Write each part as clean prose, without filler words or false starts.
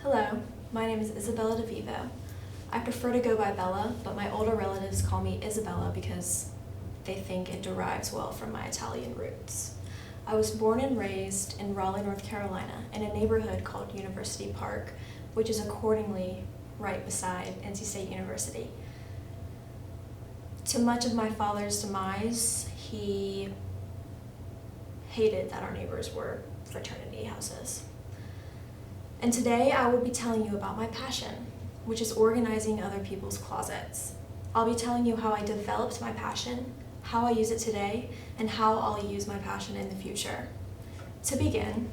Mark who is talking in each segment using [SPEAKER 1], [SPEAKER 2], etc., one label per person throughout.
[SPEAKER 1] Hello, my name is Isabella DeVivo. I prefer to go by Bella, but my older relatives call me Isabella because they think it derives well from my Italian roots. I was born and raised in Raleigh, North Carolina, in a neighborhood called University Park, which is accordingly right beside NC State University. To much of my father's demise, he hated that our neighbors were fraternity houses. And today I will be telling you about my passion, which is organizing other people's closets. I'll be telling you how I developed my passion, how I use it today, and how I'll use my passion in the future. To begin,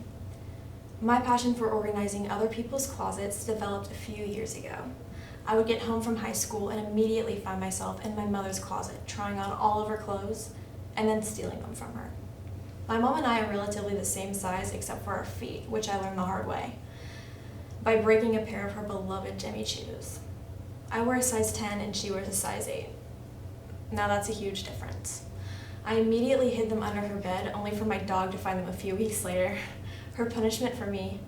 [SPEAKER 1] my passion for organizing other people's closets developed a few years ago. I would get home from high school and immediately find myself in my mother's closet, trying on all of her clothes and then stealing them from her. My mom and I are relatively the same size except for our feet, which I learned the hard way, by breaking a pair of her beloved Jimmy Choos. I wear a size 10 and she wears a size 8. Now that's a huge difference. I immediately hid them under her bed, only for my dog to find them a few weeks later. Her punishment for me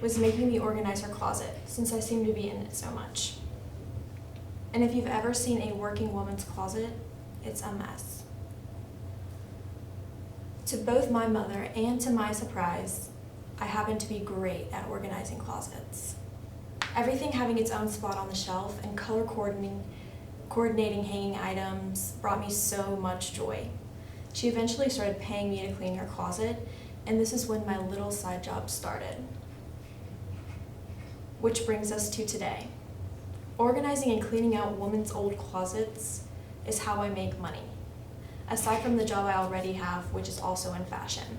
[SPEAKER 1] was making me organize her closet, since I seemed to be in it so much. And if you've ever seen a working woman's closet, it's a mess. To both my mother and to my surprise, I happen to be great at organizing closets. Everything having its own spot on the shelf and color coordinating hanging items brought me so much joy. She eventually started paying me to clean her closet, and this is when my little side job started. Which brings us to today. Organizing and cleaning out women's old closets is how I make money, aside from the job I already have, which is also in fashion.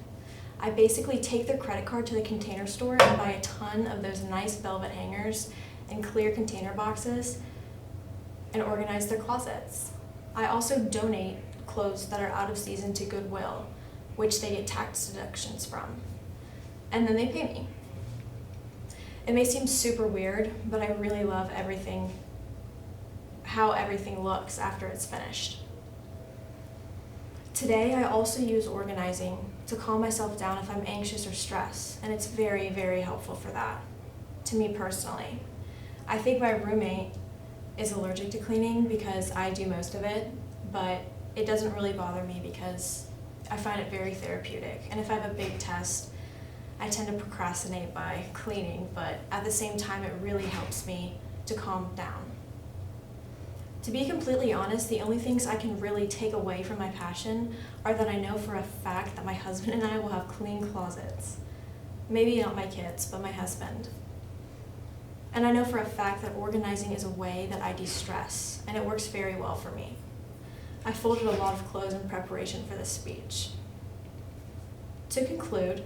[SPEAKER 1] I basically take their credit card to the Container Store and buy a ton of those nice velvet hangers and clear container boxes and organize their closets. I also donate clothes that are out of season to Goodwill, which they get tax deductions from, and then they pay me. It may seem super weird, but I really love how everything looks after it's finished. Today, I also use organizing to calm myself down if I'm anxious or stressed, and it's very, very helpful for that, to me personally. I think my roommate is allergic to cleaning because I do most of it, but it doesn't really bother me because I find it very therapeutic. And if I have a big test, I tend to procrastinate by cleaning, but at the same time, it really helps me to calm down. To be completely honest, the only things I can really take away from my passion are that I know for a fact that my husband and I will have clean closets. Maybe not my kids, but my husband. And I know for a fact that organizing is a way that I de-stress, and it works very well for me. I folded a lot of clothes in preparation for this speech. To conclude,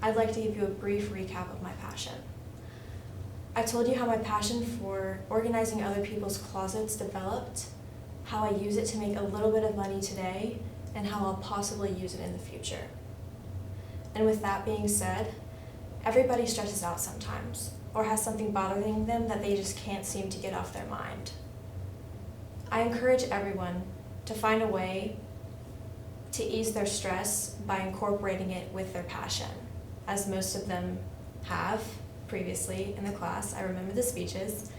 [SPEAKER 1] I'd like to give you a brief recap of my passion. I told you how my passion for organizing other people's closets developed, how I use it to make a little bit of money today, and how I'll possibly use it in the future. And with that being said, everybody stresses out sometimes, or has something bothering them that they just can't seem to get off their mind. I encourage everyone to find a way to ease their stress by incorporating it with their passion, as most of them have previously in the class. I remember the speeches.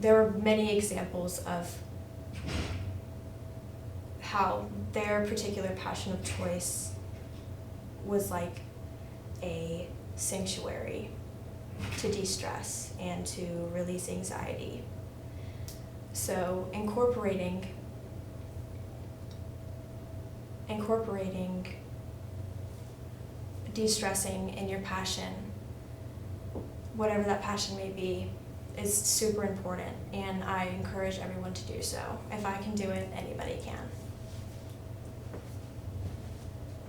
[SPEAKER 1] There were many examples of how their particular passion of choice was like a sanctuary to de-stress and to release anxiety. So incorporating de-stressing in your passion, whatever that passion may be, is super important, and I encourage everyone to do so. If I can do it, anybody can.